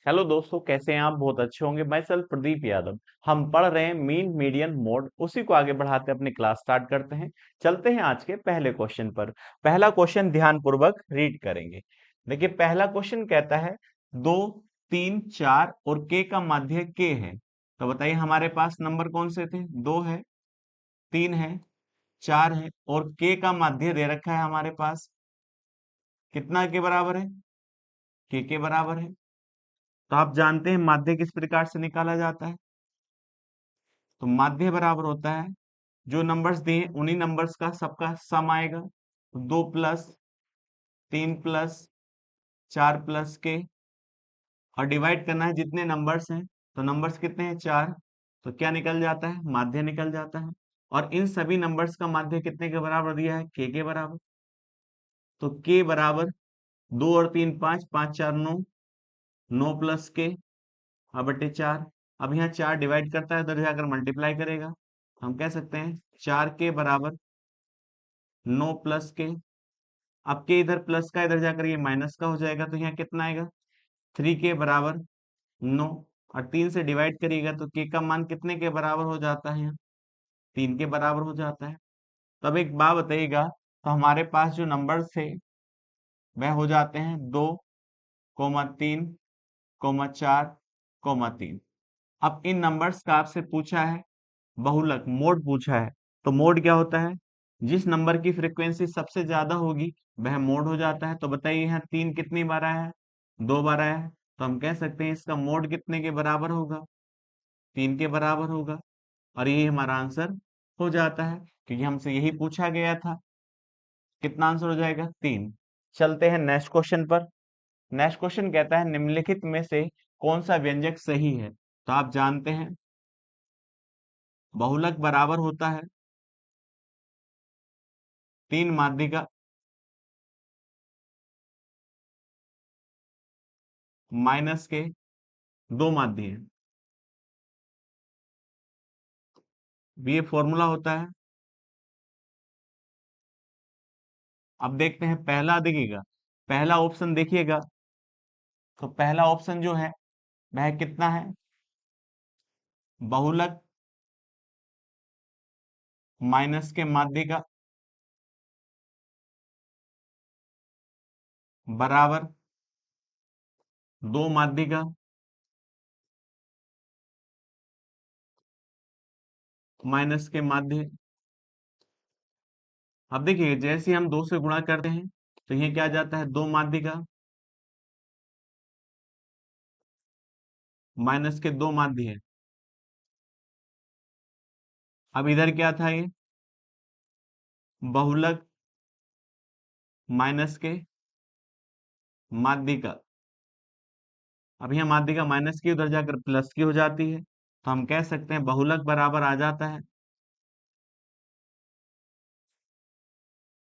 Hello दोस्तों, कैसे हैं आप? बहुत अच्छे होंगे। मैं सर प्रदीप यादव। हम पढ़ रहे हैं मीन मीडियन मोड, उसी को आगे बढ़ाते अपनी क्लास स्टार्ट करते हैं। चलते हैं आज के पहले क्वेश्चन पर। पहला क्वेश्चन ध्यान पूर्वक रीड करेंगे। देखिए, पहला क्वेश्चन कहता है 2, 3, 4 और के का माध्य के है। तो बताइए हमारे पास नंबर कौन से थे? 2 है, 3 है, 4 है और के का माध्य दे रखा है हमारे पास। कितना के बराबर है? के बराबर है। तो आप जानते हैं माध्य किस प्रकार से निकाला जाता है। तो माध्य बराबर होता है, जो नंबर्स दिए उन्हीं नंबर्स का सबका सम आएगा। 2 + 3 + 4 + के, और डिवाइड करना है जितने नंबर्स हैं। तो नंबर्स कितने हैं? 4। तो क्या निकल जाता है? माध्य निकल जाता है। और इन सभी नंबर्स का माध्य कितने के बराबर दिया है? के बराबर। तो के बराबर 2 और 3 5, 5 × 4 = 9, 9 + के बटे 4। अब यहाँ 4 डिवाइड करता है, उधर जाकर मल्टीप्लाई करेगा। हम कह सकते हैं 4 के बराबर 9 + के। अब के इधर प्लस का, इधर जाकर ये माइनस का हो जाएगा, तो यहाँ कितना आएगा? 3 के बराबर 9। और 3 से डिवाइड करिएगा तो के का मान कितने के बराबर हो जाता है? यहाँ 3 के बराबर हो जाता है। तब एक बात बताइएगा, तो हमारे पास जो नंबर थे वह हो जाते हैं 2, 3, 4, 3। अब इन नंबर्स का आपसे पूछा है बहुलक मोड पूछा है। तो मोड क्या होता है? जिस नंबर की फ्रीक्वेंसी सबसे ज्यादा होगी वह मोड हो जाता है। तो बताइए यहाँ 3 कितनी बार आया है? 2 बार आया है। तो हम कह सकते हैं इसका मोड कितने के बराबर होगा? 3 के बराबर होगा। और यही हमारा आंसर हो जाता है, क्योंकि हमसे यही पूछा गया था। कितना आंसर हो जाएगा? 3। चलते हैं नेक्स्ट क्वेश्चन पर। नेक्स्ट क्वेश्चन कहता है निम्नलिखित में से कौन सा व्यंजक सही है? तो आप जानते हैं बहुलक बराबर होता है 3 माध्यिका माइनस के 2 माध्य है। ये फॉर्मूला होता है। अब देखते हैं पहला, देखिएगा पहला ऑप्शन देखिएगा। तो पहला ऑप्शन जो है वह कितना है? बहुलक माइनस के माध्यिका बराबर 2 माध्यिका माइनस के माध्य। अब देखिए जैसे हम 2 से गुणा करते हैं तो ये क्या आ जाता है? 2 माध्यिका माइनस के 2 माध्य है। अब इधर क्या था? ये बहुलक माइनस के माध्यिका। अब यहाँ माध्यिका माइनस की उधर जाकर प्लस की हो जाती है। तो हम कह सकते हैं बहुलक बराबर आ जाता है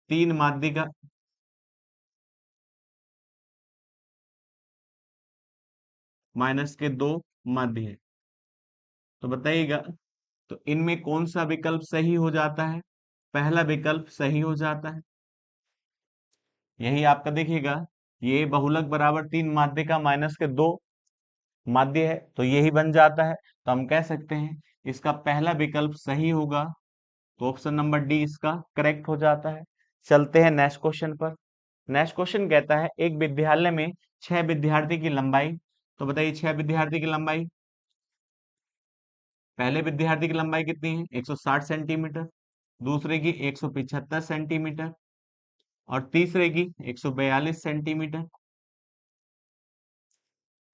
3 माध्यिका माइनस के 2 माध्य है। तो बताइएगा, तो इनमें कौन सा विकल्प सही हो जाता है? पहला विकल्प सही हो जाता है। यही आपका देखिएगा, ये बहुलक बराबर 3 माध्य का माइनस के 2 माध्य है, तो यही बन जाता है। तो हम कह सकते हैं इसका पहला विकल्प सही होगा। तो ऑप्शन नंबर डी इसका करेक्ट हो जाता है। चलते हैं नेक्स्ट क्वेश्चन पर। नेक्स्ट क्वेश्चन कहता है एक विद्यालय में 6 विद्यार्थी की लंबाई। तो बताइए 6 विद्यार्थी की लंबाई। पहले विद्यार्थी की लंबाई कितनी है? 160 सेंटीमीटर। दूसरे की 175 सेंटीमीटर। और तीसरे की 142 सेंटीमीटर।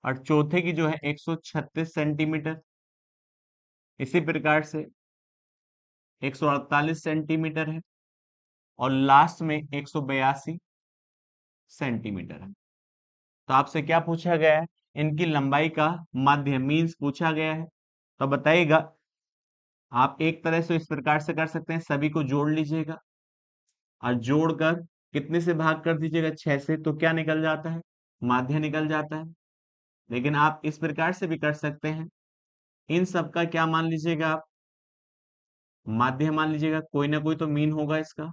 और चौथे की जो है 136 सेंटीमीटर। इसी प्रकार से 148 सेंटीमीटर है। और लास्ट में 182 सेंटीमीटर है। तो आपसे क्या पूछा गया है? इनकी लंबाई का माध्य मीन्स पूछा गया है। तो बताइएगा, आप एक तरह से इस प्रकार से कर सकते हैं, सभी को जोड़ लीजिएगा और जोड़कर कितने से भाग कर दीजिएगा? 6 से। तो क्या निकल जाता है? माध्य निकल जाता है। लेकिन आप इस प्रकार से भी कर सकते हैं, इन सब का क्या मान लीजिएगा आप? माध्य मान लीजिएगा। कोई ना कोई तो मीन होगा इसका।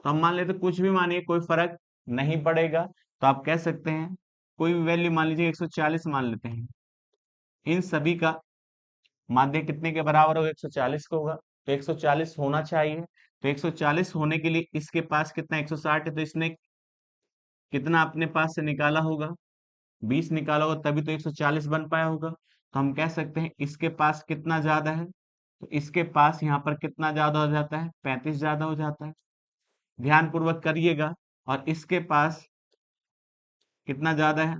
तो हम मान लेते कुछ भी मानिए, कोई फर्क नहीं पड़ेगा। तो आप कह सकते हैं कोई भी वैल्यू मान लीजिए 140 मान लेते हैं, इन सभी का माध्य कितने के बराबर होगा? 140 का होगा। तो 140 होना चाहिए। तो 140 होने के लिए इसके पास कितना 160 है, तो इसने कितना अपने पास से निकाला होगा? 20 निकाला होगा, तभी तो 140 बन पाया होगा। तो हम कह सकते हैं इसके पास कितना ज्यादा है, तो इसके पास यहाँ पर कितना ज्यादा हो जाता है? 35 ज्यादा हो जाता है। ध्यान पूर्वक करिएगा। और इसके पास कितना ज्यादा है?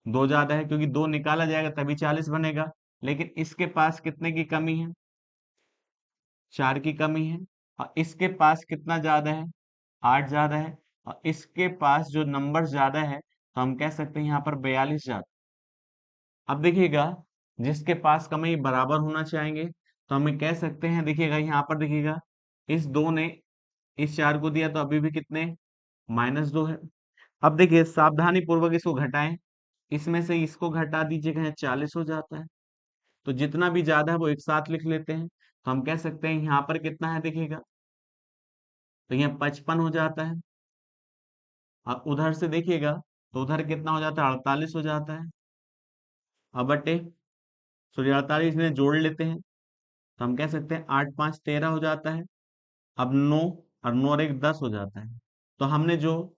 2 ज्यादा है, क्योंकि 2 निकाला जाएगा तभी 40 बनेगा। लेकिन इसके पास कितने की कमी है? 4 की कमी है। और इसके पास कितना ज्यादा है? 8 ज्यादा है। और इसके पास जो नंबर ज्यादा है, तो हम कह सकते हैं यहाँ पर 42 ज्यादा। अब देखिएगा, जिसके पास कमी बराबर होना चाहेंगे, तो हमें कह सकते हैं, देखिएगा यहाँ पर देखिएगा, इस 2 ने इस 4 को दिया, तो अभी भी कितने? -2 है। अब देखिए सावधानी पूर्वक इसको घटाएं, इसमें से इसको घटा दीजिएगा, यहाँ 40 हो जाता है। तो जितना भी ज्यादा है वो एक साथ लिख लेते हैं। तो हम कह सकते हैं यहाँ पर कितना है, देखिएगा, तो यहाँ 55 हो जाता है। अब उधर से देखिएगा, तो उधर कितना हो जाता है? 48 हो जाता है। अब बटे, सॉरी 48 में जोड़ लेते हैं, तो हम कह सकते हैं 8 5 13 हो जाता है। अब 9 और 9 और 1 10 हो जाता है। तो हमने जो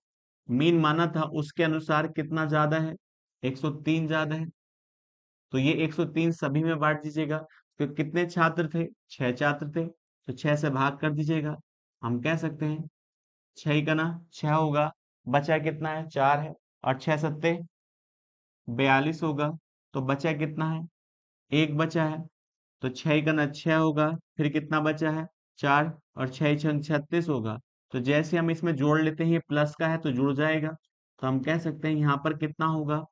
मीन माना था उसके अनुसार कितना ज्यादा है? 103 ज्यादा है। तो ये 103 सभी में बांट दीजिएगा। तो कितने छात्र थे? 6 छात्र थे, तो 6 से भाग कर दीजिएगा। हम कह सकते हैं 6 का ना 6 होगा, बचा कितना है? 4 है। और 6 सत्ते 42 होगा, तो बचा कितना है? 1 बचा है। तो 6 का ना 6 होगा, फिर कितना बचा है? 4। और 6 छंग 36 होगा। तो जैसे हम इसमें जोड़ लेते हैं, ये प्लस का है तो जुड़ जाएगा। तो हम कह सकते हैं यहाँ पर कितना होगा?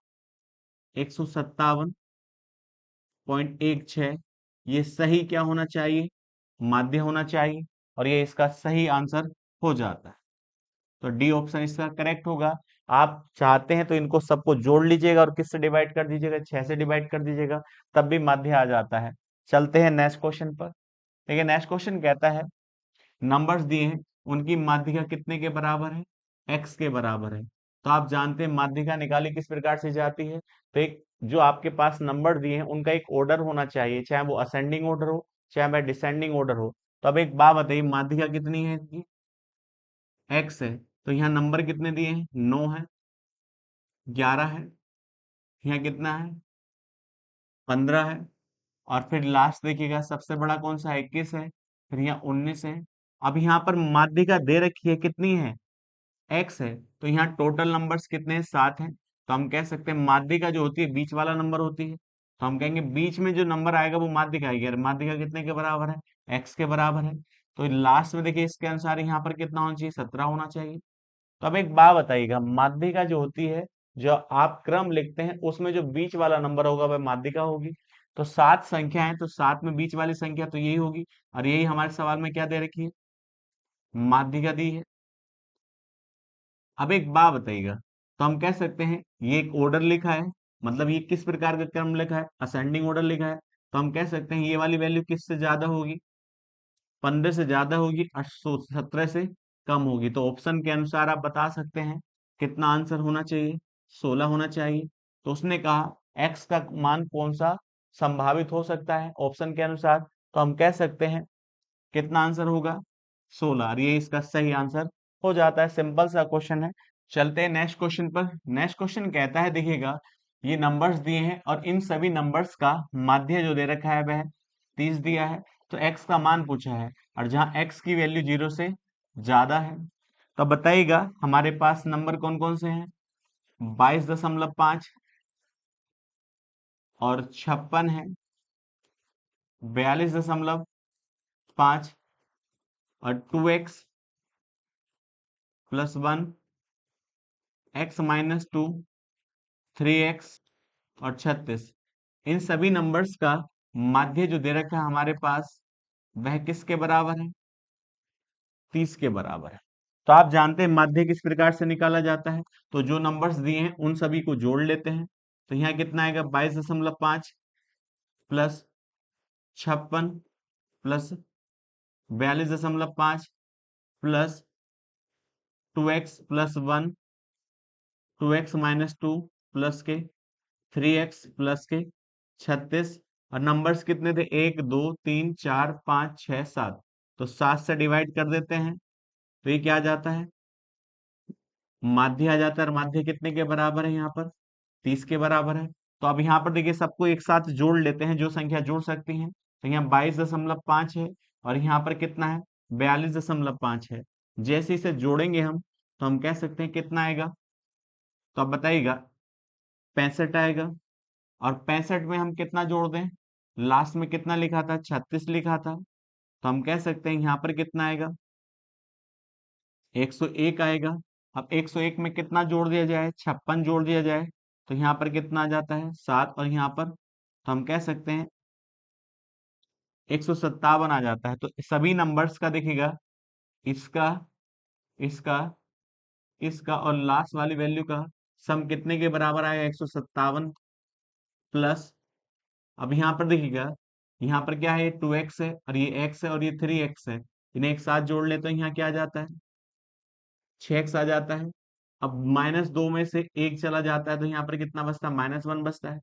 157.16। ये सही क्या होना चाहिए? माध्य होना चाहिए। और ये इसका सही आंसर हो जाता है। तो डी ऑप्शन इसका करेक्ट होगा। आप चाहते हैं तो इनको सबको जोड़ लीजिएगा और किससे डिवाइड कर दीजिएगा? 6 से डिवाइड कर दीजिएगा, तब भी माध्य आ जाता है। चलते हैं नेक्स्ट क्वेश्चन पर। देखिए नेक्स्ट क्वेश्चन कहता है, नंबर्स दिए हैं, उनकी माध्यिका कितने के बराबर है? एक्स के बराबर है। तो आप जानते हैं माध्यिका निकाली किस प्रकार से जाती है। तो एक जो आपके पास नंबर दिए हैं उनका एक ऑर्डर होना चाहिए, चाहे वो असेंडिंग ऑर्डर हो, चाहे वह डिसेंडिंग ऑर्डर हो। तो अब एक बात बताइए, माध्यिका कितनी है इसकी? एक्स है। तो यहाँ नंबर कितने दिए हैं? 9 है, 11 है, यहाँ कितना है? 15 है। और फिर लास्ट देखिएगा, सबसे बड़ा कौन सा है? 21 है। फिर यहाँ 19 है। अब यहाँ पर माध्यिका दे रखी है, कितनी है? एक्स है। तो यहाँ टोटल नंबर्स कितने हैं? 7 हैं। तो हम कह सकते हैं माध्यिका जो होती है बीच वाला नंबर होती है। तो हम कहेंगे बीच में जो नंबर आएगा वो माध्यिका आएगी। और माध्यिका कितने के बराबर है? एक्स के बराबर है। तो लास्ट में देखिए इसके अनुसार यहाँ पर कितना होना चाहिए? 17 होना चाहिए। तो अब एक बात बताइएगा, माध्यिका जो होती है, जो आप क्रम लिखते हैं उसमें जो बीच वाला नंबर होगा वह माध्यिका होगी। तो 7 संख्या है, तो 7 में बीच वाली संख्या तो यही होगी। और यही हमारे सवाल में क्या दे रखी है? माध्यिका दी है। अब एक बात बताइएगा, तो हम कह सकते हैं ये एक ऑर्डर लिखा है, मतलब ये किस प्रकार का क्रम लिखा है? असेंडिंग ऑर्डर लिखा है। तो हम कह सकते हैं ये वाली वैल्यू किससे ज्यादा होगी? 15 से ज्यादा होगी और 17 से कम होगी। तो ऑप्शन के अनुसार आप बता सकते हैं कितना आंसर होना चाहिए? 16 होना चाहिए। तो उसने कहा एक्स का मान कौन सा संभावित हो सकता है ऑप्शन के अनुसार? तो हम कह सकते हैं कितना आंसर होगा? 16। और ये इसका सही आंसर हो जाता है। सिंपल सा क्वेश्चन है। चलते हैं नेक्स्ट क्वेश्चन पर। नेक्स्ट क्वेश्चन कहता है, देखिएगा, ये नंबर्स दिए हैं और इन सभी नंबर्स का माध्य जो दे रखा है वह 30 दिया है। तो एक्स का मान पूछा है, और जहां एक्स की वैल्यू 0 से ज्यादा है। तो बताइएगा हमारे पास नंबर कौन कौन से हैं? 22.5 और 56 है, 42.5 और 2x+1, x-2, 3x और 36। इन सभी नंबर्स का माध्य जो दे रखा है हमारे पास वह किसके बराबर है? 30 के बराबर है। तो आप जानते हैं माध्य किस प्रकार से निकाला जाता है। तो जो नंबर्स दिए हैं उन सभी को जोड़ लेते हैं। तो यहाँ कितना आएगा? 22.5 plus 56 plus 42.5 plus 2x+1, 2x-2, plus के 3x प्लस के 36, और नंबर्स कितने थे 1 2 3 4 5 6 7, तो 7 से डिवाइड कर देते हैं तो ये क्या आ जाता है, माध्य आ जाता है। और माध्य कितने के बराबर है यहाँ पर, 30 के बराबर है। तो अब यहाँ पर देखिए सबको एक साथ जोड़ लेते हैं, जो संख्या जोड़ सकती हैं। तो यहाँ 22.5 है और यहाँ पर कितना है, 42.5 है। जैसे इसे जोड़ेंगे हम तो हम कह सकते हैं कितना आएगा, तो अब बताइएगा, 65 आएगा। और 65 में हम कितना जोड़ दें, लास्ट में कितना लिखा था, 36 लिखा था, तो हम कह सकते हैं यहाँ पर कितना आएगा, 101 आएगा। अब 101 में कितना जोड़ दिया जाए, 56 जोड़ दिया जाए, तो यहाँ पर कितना आ जाता है 7, और यहाँ पर तो हम कह सकते हैं 157 आ जाता है। तो सभी नंबर्स का देखिएगा, इसका, इसका, इसका और लास्ट वाली वैल्यू का सम कितने के बराबर आएगा, 157 प्लस, अब यहाँ पर देखिएगा, यहाँ पर क्या है, 2x है और ये x है और ये 3x है, इन्हें एक साथ जोड़ ले तो यहाँ क्या आ जाता है, 6x आ जाता है। अब -2 में से 1 चला जाता है तो यहाँ पर कितना बचता है, -1 बचता है,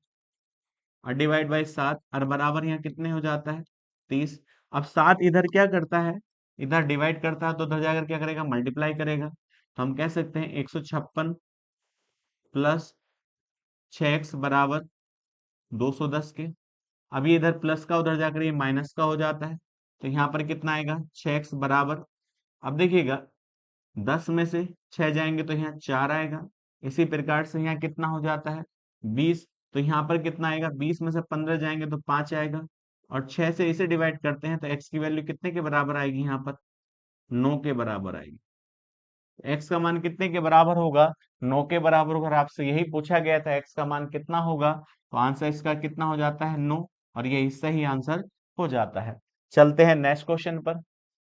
और डिवाइड बाई 7, और बराबर यहाँ कितने हो जाता है, 30। अब 7 इधर क्या करता है, इधर डिवाइड करता है तो उधर जाकर क्या करेगा, मल्टीप्लाई करेगा। तो हम कह सकते हैं 156 प्लस 6x बराबर 210 के। अब ये इधर प्लस का उधर जाकर ये माइनस का हो जाता है, तो यहाँ पर कितना आएगा, 6x बराबर, अब देखिएगा 10 में से 6 जाएंगे तो यहाँ 4 आएगा। इसी प्रकार से यहाँ कितना हो जाता है, 20, तो यहाँ पर कितना आएगा, 20 में से 15 जाएंगे तो 5 आएगा, और 6 से इसे डिवाइड करते हैं तो x की वैल्यू कितने के बराबर आएगी, यहाँ पर 9 के बराबर आएगी। x का मान कितने के बराबर होगा, 9 के बराबर होगा। और आपसे यही पूछा गया था x का मान कितना होगा, तो आंसर इसका कितना हो जाता है, 9, और यही सही आंसर हो जाता है। चलते हैं नेक्स्ट क्वेश्चन पर।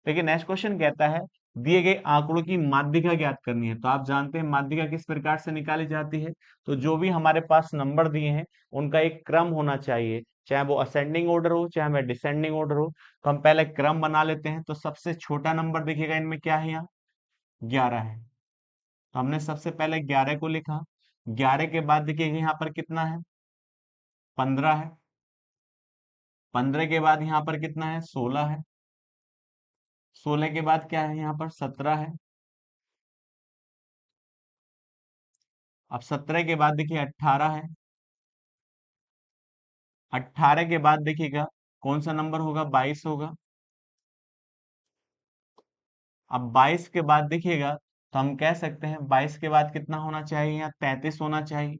देखिए नेक्स्ट क्वेश्चन कहता है, दिए गए आंकड़ों की माध्यिका ज्ञात करनी है। तो आप जानते हैं माध्यिका किस प्रकार से निकाली जाती है, तो जो भी हमारे पास नंबर दिए हैं उनका एक क्रम होना चाहिए, चाहे वो असेंडिंग ऑर्डर हो चाहे वह डिसेंडिंग ऑर्डर हो। तो हम पहले क्रम बना लेते हैं। तो सबसे छोटा नंबर देखिएगा इनमें क्या है, यहाँ 11 है, तो हमने सबसे पहले 11 को लिखा। 11 के बाद देखिए यहाँ पर कितना है, 15 है। 15 के बाद यहाँ पर कितना है, 16 है। 16 के बाद क्या है, यहाँ पर 17 है। अब 17 के बाद देखिए 18 है। 18 के बाद देखिएगा कौन सा नंबर होगा, 22 होगा। अब 22 के बाद देखिएगा तो हम कह सकते हैं 22 के बाद कितना होना चाहिए, यहाँ 33 होना चाहिए।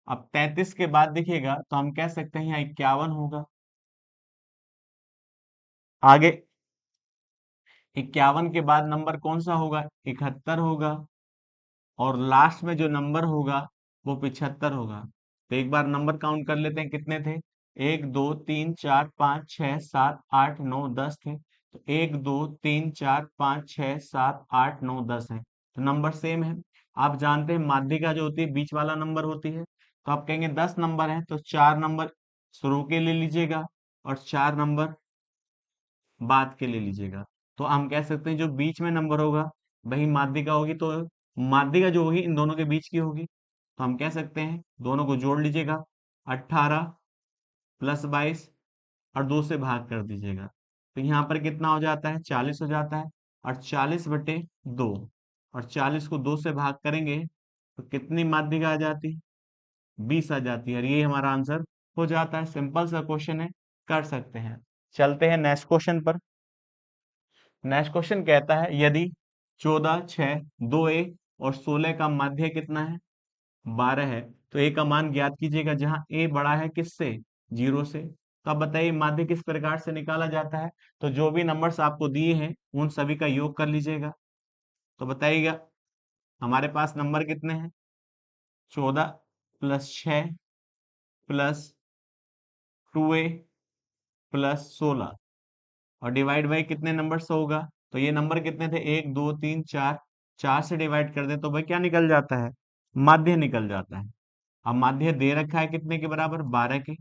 अब 33 के बाद देखिएगा तो हम कह सकते हैं यहाँ 51 होगा। आगे 51 के बाद नंबर कौन सा होगा, 71 होगा। और लास्ट में जो नंबर होगा वो 75 होगा। तो एक बार नंबर काउंट कर लेते हैं कितने थे, 1 2 3 4 5 6 7 8 9 10 थे। तो 1 2 3 4 5 6 7 8 9 10 है, तो नंबर सेम है। आप जानते हैं माध्यिका जो होती है बीच वाला नंबर होती है, तो आप कहेंगे 10 नंबर है तो 4 नंबर शुरू के ले लीजिएगा और 4 नंबर बाद के ले लीजिएगा। तो हम कह सकते हैं जो बीच में नंबर होगा वही माध्यिका होगी। तो माध्यिका जो होगी इन दोनों के बीच की होगी, तो हम कह सकते हैं दोनों को जोड़ लीजिएगा, 18 प्लस 22 और 2 से भाग कर दीजिएगा, तो यहाँ पर कितना हो जाता है, 40 हो जाता है। और 40/2, और 40 को 2 से भाग करेंगे तो कितनी माध्यिका आ जाती है, 20 आ जाती है। और ये हमारा आंसर हो जाता है। सिंपल सा क्वेश्चन है, कर सकते हैं। चलते हैं नेक्स्ट क्वेश्चन पर। नेक्स्ट क्वेश्चन कहता है, यदि 14 6 2 a और 16 का माध्य कितना है, 12 है, तो a का मान ज्ञात कीजिएगा जहां a बड़ा है किससे, 0 से। तो अब बताइए माध्य किस प्रकार से निकाला जाता है। तो जो भी नंबर्स आपको दिए हैं उन सभी का योग कर लीजिएगा। तो बताइएगा हमारे पास नंबर कितने हैं, 14 प्लस 6 प्लस 2a प्लस 16, और डिवाइड बाई कितने नंबर से होगा। तो ये नंबर कितने थे, 1 2 3 4, 4 से डिवाइड कर दे तो भाई क्या निकल जाता है, माध्य निकल जाता है। अब माध्य दे रखा है कितने के बराबर, 12 के।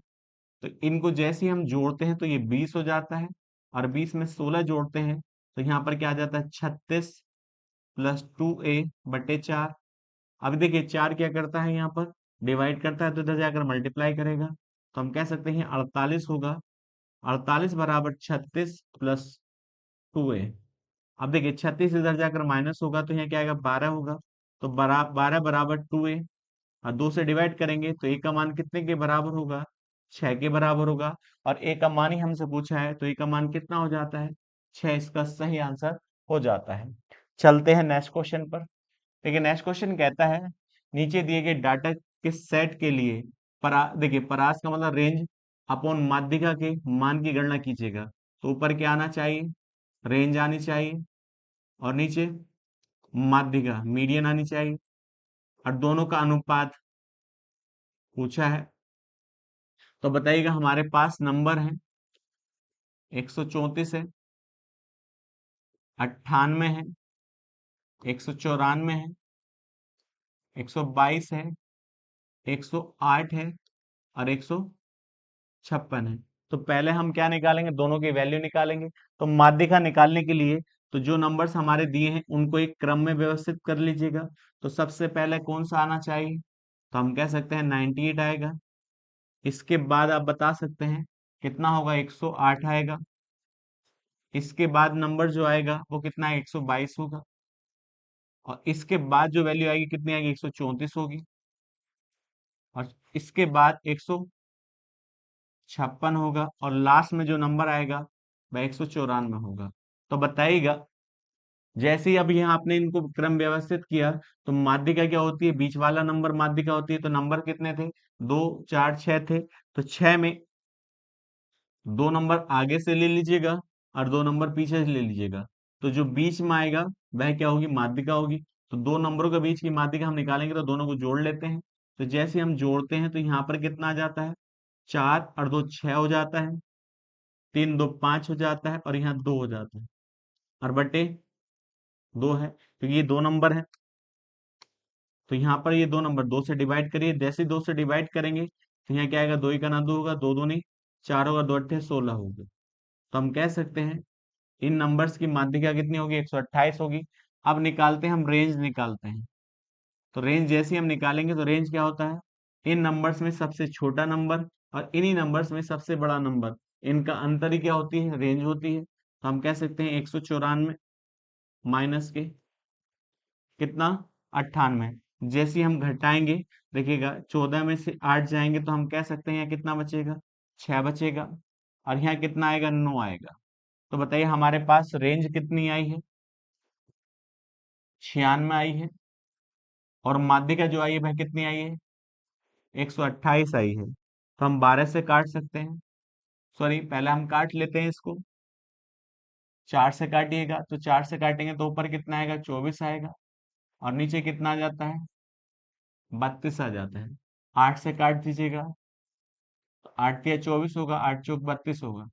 तो इनको जैसे ही हम जोड़ते हैं तो ये 20 हो जाता है, और 20 में 16 जोड़ते हैं तो यहाँ पर क्या आ जाता है, 36 प्लस 2a/4, अब देखिए 4 क्या करता है, यहाँ पर डिवाइड करता है तो इधर जाकर मल्टीप्लाई करेगा, तो हम कह सकते हैं 48 होगा। 48 बराबर 36 प्लस 2a। अब देखिए 36 इधर जाकर माइनस होगा तो यहाँ क्या आएगा, 12 होगा। तो 12 बराबर 2a, और 2 से डिवाइड करेंगे तो a का मान कितने के बराबर होगा, 6 के बराबर होगा। और a का मान ही हमसे पूछा है तो a का मान कितना हो जाता है, 6। इसका सही आंसर हो जाता है। चलते हैं नेक्स्ट क्वेश्चन पर। देखिए नेक्स्ट क्वेश्चन कहता है, नीचे दिए गए डाटा के सेट के लिए देखिए परास का मतलब रेंज अपॉन माध्यिका के मान की गणना कीजिएगा। तो ऊपर क्या आना चाहिए, रेंज आनी चाहिए, और नीचे माध्यिका मीडियन आनी चाहिए, और दोनों का अनुपात पूछा है। तो बताइएगा, हमारे पास नंबर है 134 है, 98 है, 194 है, 122 है, 108 है, और 156 है। तो पहले हम क्या निकालेंगे, दोनों की वैल्यू निकालेंगे। तो माध्यिका निकालने के लिए तो जो नंबर्स हमारे दिए हैं उनको एक क्रम में व्यवस्थित कर लीजिएगा। तो सबसे पहले कौन सा आना चाहिए, तो हम कह सकते हैं 98 आएगा। इसके बाद आप बता सकते हैं कितना होगा, 108 आएगा। इसके बाद नंबर जो आएगा वो कितना है, 122 होगा। और इसके बाद जो वैल्यू आएगी कितनी आएगी, 134 होगी। और इसके बाद 156 होगा, और लास्ट में जो नंबर आएगा वह 194 होगा। तो बताइएगा, जैसे ही अभी यहाँ आपने इनको क्रम व्यवस्थित किया तो माध्यिका क्या होती है, बीच वाला नंबर माध्यिका होती है। तो नंबर कितने थे, 2 4 6 थे। तो 6 में 2 नंबर आगे से ले लीजिएगा और 2 नंबर पीछे से ले लीजिएगा। तो जो बीच में आएगा वह क्या होगी, माध्यिका होगी। तो दो नंबरों के बीच की माध्यिका हम निकालेंगे तो दोनों को जोड़ लेते हैं। तो जैसे हम जोड़ते हैं तो यहाँ पर कितना आ जाता है, 4 और 2 6 हो जाता है, 3 2 5 हो जाता है, और यहाँ 2 हो जाता है, और बटे 2 है क्योंकि ये 2 नंबर है। तो यहाँ पर ये 2 नंबर 2 से डिवाइड करिए, जैसे 2 से डिवाइड करेंगे तो यहाँ क्या आएगा, 2 ही का ना 2 होगा, 2 2 नहीं 4 होगा, 2 अट्ठे 16 होगा। तो हम कह सकते हैं इन नंबर्स की माध्यिका कितनी होगी, 128 होगी। अब निकालते हैं, हम रेंज निकालते हैं। तो रेंज जैसे ही हम निकालेंगे तो रेंज क्या होता है, इन नंबर्स में सबसे छोटा नंबर और इन्हीं नंबर्स में सबसे बड़ा नंबर, इनका अंतर ही क्या होती है, रेंज होती है। तो हम कह सकते हैं 194 माइनस के कितना, 98। जैसे ही हम घटाएंगे, देखिएगा 14 में से 8 जाएंगे तो हम कह सकते हैं यहाँ कितना बचेगा, 6 बचेगा। और यहाँ कितना आएगा, 9 आएगा। तो बताइए हमारे पास रेंज कितनी आई है, 96 आई है। और माध्यिका जो आई है वह कितनी आई है, 128 आई है। तो हम 12 से काट सकते हैं, सॉरी पहले हम काट लेते हैं इसको। 4 से काटिएगा तो 4 से काटेंगे तो ऊपर कितना आएगा, 24 आएगा। और नीचे कितना आ जाता है, 32 आ जाता है। 8 से काट दीजिएगा तो 8 या 24 होगा, 8 चौक 32 होगा।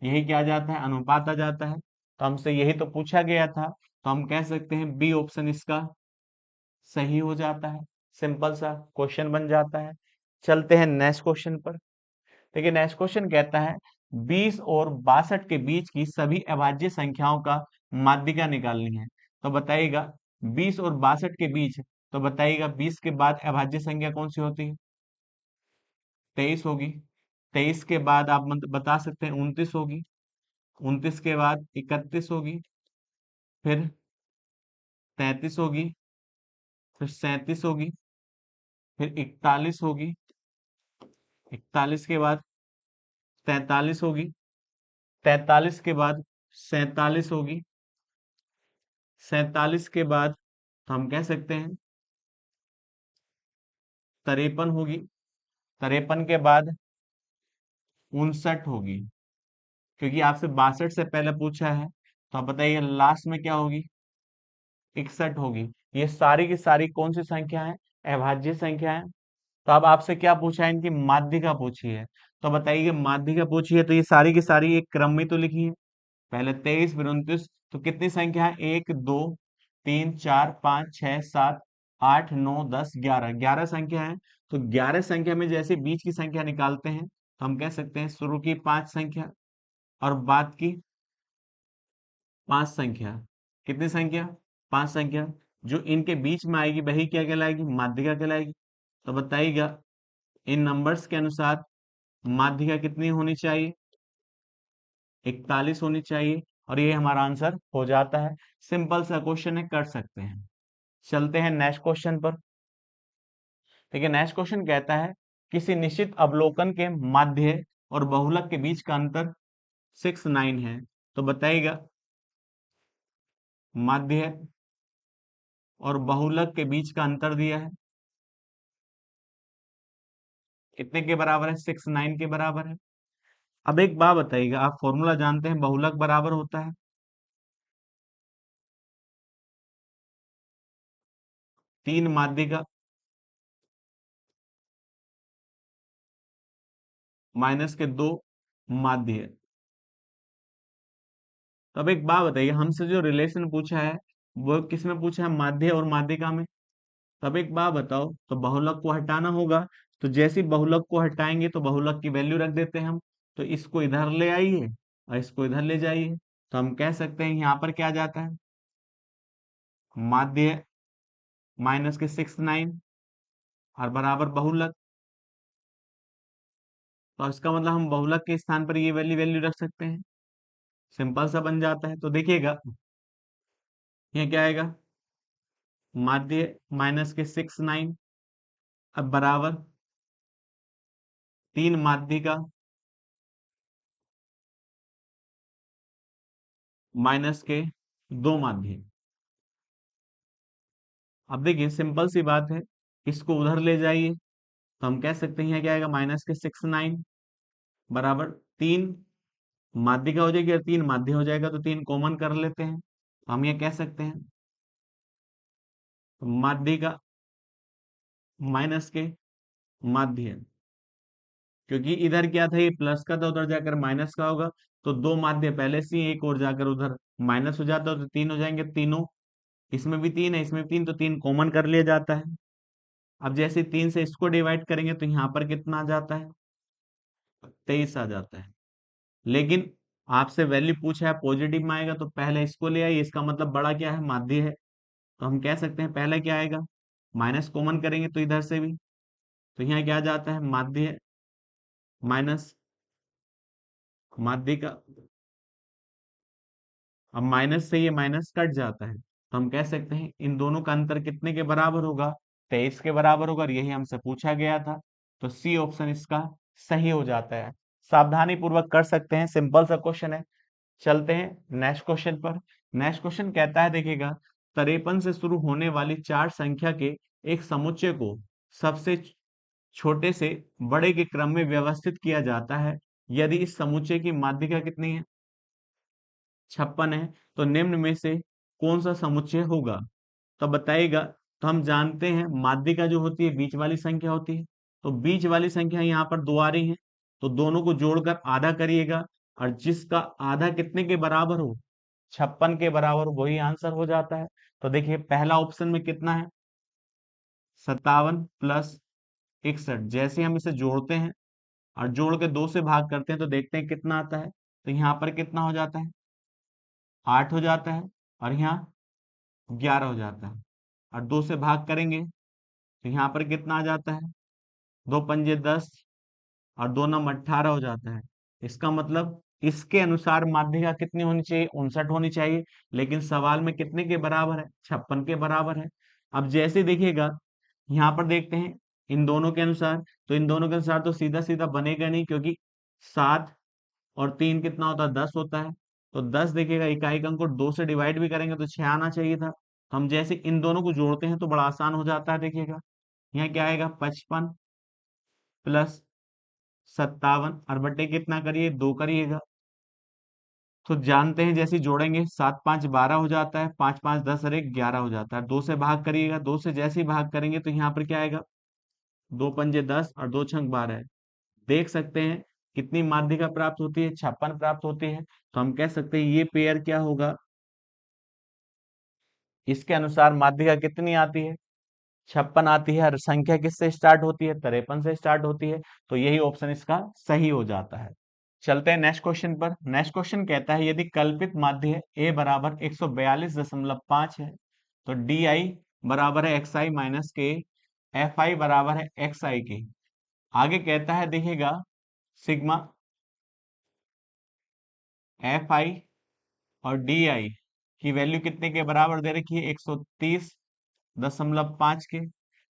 यही क्या आ जाता है, अनुपात आ जाता है। तो हमसे यही तो पूछा गया था, तो हम कह सकते हैं बी ऑप्शन इसका सही हो जाता है। सिंपल सा क्वेश्चन बन जाता है। चलते हैं नेक्स्ट क्वेश्चन पर। देखिए नेक्स्ट क्वेश्चन कहता है, 20 और 62 के बीच की सभी अभाज्य संख्याओं का माध्यिका निकालनी है। तो बताइएगा 20 और 62 के बीच, तो बताइएगा 20 के बाद अभाज्य संख्या कौन सी होती है, 23 होगी। 23 के बाद आप बता सकते हैं 29 होगी। 29 के बाद 31 होगी, फिर 33 होगी, फिर 37 होगी, फिर 41 होगी, 41 के बाद 43 होगी, 43 के बाद 47 होगी, 47 के बाद तो हम कह सकते हैं 53 होगी, 53 के बाद 59 होगी। क्योंकि आपसे 62 से पहले पूछा है तो आप बताइए लास्ट में क्या होगी, 61 होगी। ये सारी की सारी कौन सी संख्या है, अभाज्य संख्या है। तो अब आपसे क्या पूछा है, इनकी माध्यिका पूछी है। तो बताइए माध्यिका पूछी है तो ये सारी की सारी एक क्रम में तो लिखी है, पहले 23 फिर 29। तो कितनी संख्या है, 1 2 3 4 5 6 7 8 9 10 11, 11 संख्या है। तो 11 संख्या में जैसे बीच की संख्या निकालते हैं तो हम कह सकते हैं शुरू की 5 संख्या और बाद की 5 संख्या। कितनी संख्या, 5 संख्या। जो इनके बीच में आएगी वही क्या कहलाएगी, माध्यिका कहलाएगी। तो बताइएगा इन नंबर्स के अनुसार माध्यिका कितनी होनी चाहिए, 41 होनी चाहिए, और ये हमारा आंसर हो जाता है। सिंपल सा क्वेश्चन है, कर सकते हैं। चलते हैं नेक्स्ट क्वेश्चन पर। देखिए नेक्स्ट क्वेश्चन कहता है किसी निश्चित अवलोकन के माध्य और बहुलक के बीच का अंतर 6 9 है। तो बताइएगा माध्य और बहुलक के बीच का अंतर दिया है, कितने के बराबर है, 6 9 के बराबर है। अब एक बात बताइएगा, आप फॉर्मूला जानते हैं, बहुलक बराबर होता है 3 माध्यिका माइनस के 2 माध्य। तो अब एक बात बताइए, हमसे जो रिलेशन पूछा है वो किस में पूछा है, माध्य और माध्यिका में। तब एक बात बताओ, तो बहुलक को हटाना होगा, तो जैसे ही बहुलक को हटाएंगे तो बहुलक की वैल्यू रख देते हैं हम। तो इसको इधर ले आइए और इसको इधर ले जाइए, तो हम कह सकते हैं यहाँ पर क्या जाता है, माध्य माइनस के 6 9 और बराबर बहुलक। तो इसका मतलब हम बहुलक के स्थान पर ये वैल्यू वैल्यू रख सकते हैं, सिंपल सा बन जाता है। तो देखिएगा ये क्या आएगा, माध्य माइनस के 6 9 अब बराबर 3 माध्यिका माइनस के 2 माध्य। अब देखिए सिंपल सी बात है, इसको उधर ले जाइए तो हम कह सकते हैं क्या आएगा, माइनस के 6 9 बराबर 3 माध्यिका हो जाएगी और 3 माध्य हो जाएगा, तो 3 कॉमन कर लेते हैं, तो हम ये कह सकते हैं माध्यिका माइनस के माध्य। क्योंकि इधर क्या था, ये प्लस का था, उधर जाकर माइनस का होगा, तो 2 माध्य पहले से ही एक और जाकर उधर माइनस हो जाता है, तो 3 हो जाएंगे तीनों। इसमें भी 3 है, इसमें भी 3, तो 3 कॉमन कर लिया जाता है। अब जैसे 3 से इसको डिवाइड करेंगे तो यहाँ पर कितना आ जाता है, 23 आ जाता है। लेकिन आपसे वैल्यू पूछा है पॉजिटिव में आएगा, तो पहले इसको ले आइए, इसका मतलब बड़ा क्या है, माध्य है। तो हम कह सकते हैं पहले क्या आएगा, माइनस कॉमन करेंगे तो इधर से भी, तो यहाँ क्या आ जाता है, माध्य माइनस माध्य का। अब माइनस से ये माइनस कट जाता है, तो हम कह सकते हैं इन दोनों का अंतर कितने के बराबर होगा, 23 के बराबर होगा, और यही हमसे पूछा गया था। तो सी ऑप्शन इसका सही हो जाता है। सावधानी पूर्वक कर सकते हैं, सिंपल सा क्वेश्चन है। चलते हैं नेक्स्ट क्वेश्चन पर। नेक्स्ट क्वेश्चन कहता है देखिएगा, 53 से शुरू होने वाली 4 संख्या के एक समुच्चय को सबसे छोटे से बड़े के क्रम में व्यवस्थित किया जाता है यदि इस समुच्चय की माध्यिका कितनी है, 56 है। तो निम्न में से कौन सा समुच्चय होगा। तो बताइएगा, तो हम जानते हैं माध्यिका जो होती है बीच वाली संख्या होती है, तो बीच वाली संख्या यहाँ पर 2 आ रही है, तो दोनों को जोड़कर आधा करिएगा, और जिसका आधा कितने के बराबर हो, 56 के बराबर, वही आंसर हो जाता है। तो देखिए पहला ऑप्शन में कितना है, 57 प्लस 61। जैसे हम इसे जोड़ते हैं और जोड़ के 2 से भाग करते हैं तो देखते हैं कितना आता है, तो यहाँ पर कितना हो जाता है, 8 हो जाता है, और यहाँ 11 हो जाता है। और 2 से भाग करेंगे तो यहाँ पर कितना आ जाता है, 2 पंजे 10 और 2 नम 18 हो जाता है। इसका मतलब इसके अनुसार माध्यिका कितनी होनी चाहिए, 59 होनी चाहिए, लेकिन सवाल में कितने के बराबर है, 56 के बराबर है। अब जैसे देखिएगा यहाँ पर देखते हैं इन दोनों के अनुसार, तो इन दोनों के अनुसार तो सीधा सीधा बनेगा नहीं, क्योंकि 7 और 3 कितना होता है, 10 होता है। तो 10 देखिएगा इकाई अंक को 2 से डिवाइड भी करेंगे तो 6 आना चाहिए था। तो हम जैसे इन दोनों को जोड़ते हैं तो बड़ा आसान हो जाता है। देखिएगा यहाँ क्या आएगा, 55 प्लस 57 और बटे कितना करिए, 2 करिएगा। तो जानते हैं जैसे ही जोड़ेंगे 7 5 12 हो जाता है, 5 5 10 और 1 11 हो जाता है। 2 से भाग करिएगा, 2 से जैसे ही भाग करेंगे तो यहाँ पर क्या आएगा, 2 पंजे 10 और 2 छंग 12 है। देख सकते हैं कितनी माध्यिका प्राप्त होती है, 56 प्राप्त होती है। तो हम कह सकते हैं ये पेयर क्या होगा, इसके अनुसार माध्यिका कितनी आती है, 56 आती है, और संख्या किससे स्टार्ट होती है, 53 से स्टार्ट होती है। तो यही ऑप्शन इसका सही हो जाता है। चलते हैं नेक्स्ट क्वेश्चन पर। नेक्स्ट क्वेश्चन कहता है यदि कल्पित माध्य ए बराबर 142.5 है, तो डी आई बराबर है एक्स आई माइनस के, एफ आई बराबर है एक्स आई के। आगे कहता है देखिएगा सिग्मा एफ आई और डी आई की वैल्यू कितने के बराबर दे रखी है, 130.5 के।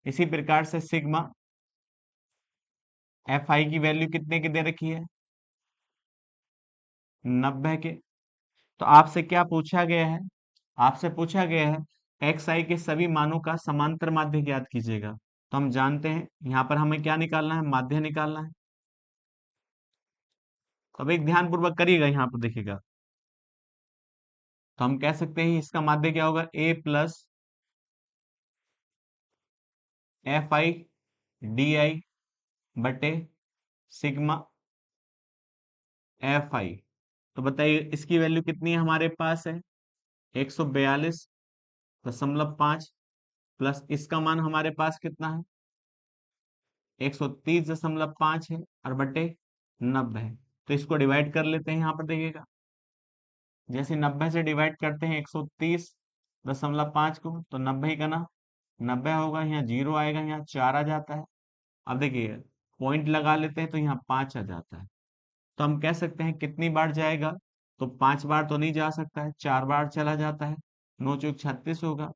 इसी प्रकार से सिग्मा एफ आई की वैल्यू कितने की दे रखी है, 90 के। तो आपसे क्या पूछा गया है, आपसे पूछा गया है एक्स आई के सभी मानों का समांतर माध्य ज्ञात कीजिएगा। तो हम जानते हैं यहाँ पर हमें क्या निकालना है, माध्य निकालना है। तो अब एक ध्यान पूर्वक करिएगा, यहाँ पर देखिएगा। तो हम कह सकते हैं इसका माध्य क्या होगा, A plus F I D I बटे सिग्मा एफ आई। तो बताइए इसकी वैल्यू कितनी है हमारे पास है, 142.5 प्लस इसका मान हमारे पास कितना है, 130.5 है और बटे 90 है। तो इसको डिवाइड कर लेते हैं, यहाँ पर देखिएगा जैसे 90 से डिवाइड करते हैं 130.5 को, तो 90 का ना 90 होगा, यहाँ जीरो आएगा, यहाँ 4 आ जाता है। अब देखिए पॉइंट लगा लेते हैं तो यहाँ 5 आ जाता है। तो हम कह सकते हैं कितनी बार जाएगा, तो 5 बार तो नहीं जा सकता है, 4 बार चला जाता है, 9 चौक 36 होगा,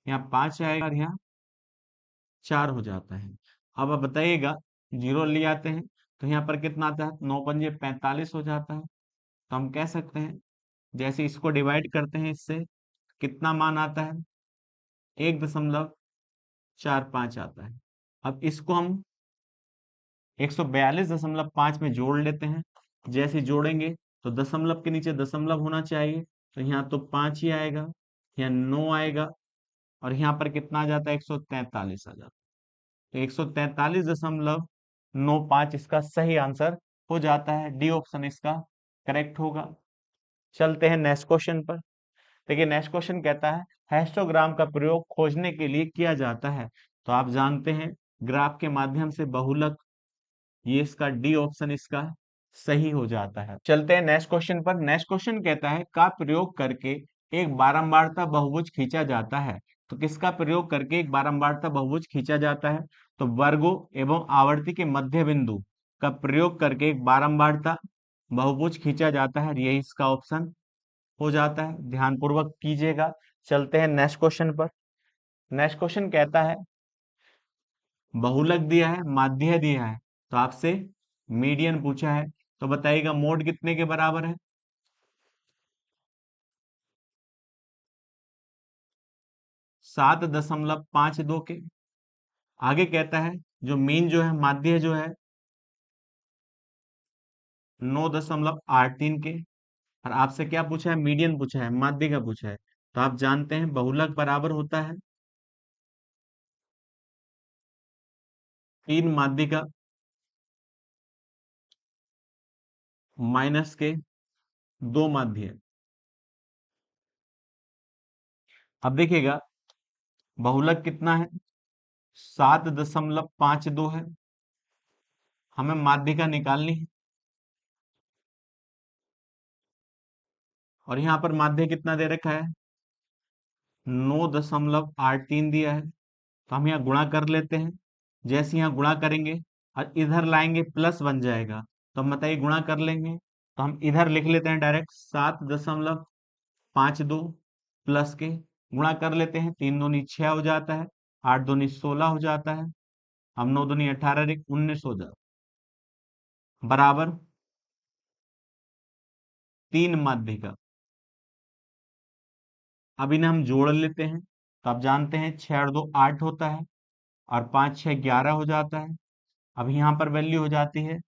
यहाँ 5 आएगा और यहाँ 4 हो जाता है। अब आप बताइएगा जीरो ले आते हैं तो यहाँ पर कितना आता है, 9 पंजे 45 हो जाता है। तो हम कह सकते हैं जैसे इसको डिवाइड करते हैं इससे कितना मान आता है, 1.45 आता है। अब इसको हम 142.5 में जोड़ लेते हैं। जैसे जोड़ेंगे तो दशमलव के नीचे दशमलव होना चाहिए, तो यहाँ तो 5 ही आएगा, यहाँ 9 आएगा और यहाँ पर कितना आ जाता है, 143 आ जाता है। तो 143.95 इसका सही आंसर हो जाता है, डी ऑप्शन इसका करेक्ट होगा। चलते हैं नेक्स्ट क्वेश्चन पर। देखिए नेक्स्ट क्वेश्चन कहता है हिस्टोग्राम का प्रयोग खोजने के लिए किया जाता है। तो आप जानते हैं ग्राफ के माध्यम से बहुलक, ये इसका डी ऑप्शन इसका सही हो जाता है। चलते हैं नेक्स्ट क्वेश्चन पर। नेक्स्ट क्वेश्चन कहता है का प्रयोग करके एक बारंबारता बहुभुज खींचा जाता है। तो किसका प्रयोग करके एक बारंबारता बहुभुज खींचा जाता है, तो वर्गों एवं आवर्ती के मध्य बिंदु का प्रयोग करके एक बारंबारता बहुभुज खींचा जाता है, यही इसका ऑप्शन हो जाता है। ध्यान पूर्वक कीजिएगा। चलते हैं नेक्स्ट क्वेश्चन पर। नेक्स्ट क्वेश्चन कहता है बहुलक दिया है, माध्य दिया है, तो आपसे मीडियन पूछा है। तो बताइएगा मोड कितने के बराबर है, 7.52 के। आगे कहता है जो मीन जो है, माध्य जो है 9.83 के। और आपसे क्या पूछा है, मीडियन पूछा है, माध्य का पूछा है। तो आप जानते हैं बहुलक बराबर होता है 3 माध्य का माइनस के 2 माध्य। अब देखिएगा बहुलक कितना है, 7.52 है, हमें माध्य का निकालनी है। और यहाँ पर माध्य कितना दे रखा है, 9.83 दिया है। तो हम यहाँ गुणा कर लेते हैं। जैसे यहाँ गुणा करेंगे और इधर लाएंगे प्लस बन जाएगा, तो हम बताइए गुणा कर लेंगे। तो हम इधर लिख लेते हैं डायरेक्ट 7.52 प्लस के गुणा कर लेते हैं, 3 दूनी 6 हो जाता है, 8 दूनी 16 हो जाता है, हम 9 दूनी 18 19 हो जाता है, बराबर 3 माध्य का। अब इन्हें हम जोड़ लेते हैं। तो आप जानते हैं 6 और 2 8 होता है और 5 6 11 हो जाता है। अब यहाँ पर वैल्यू हो जाती है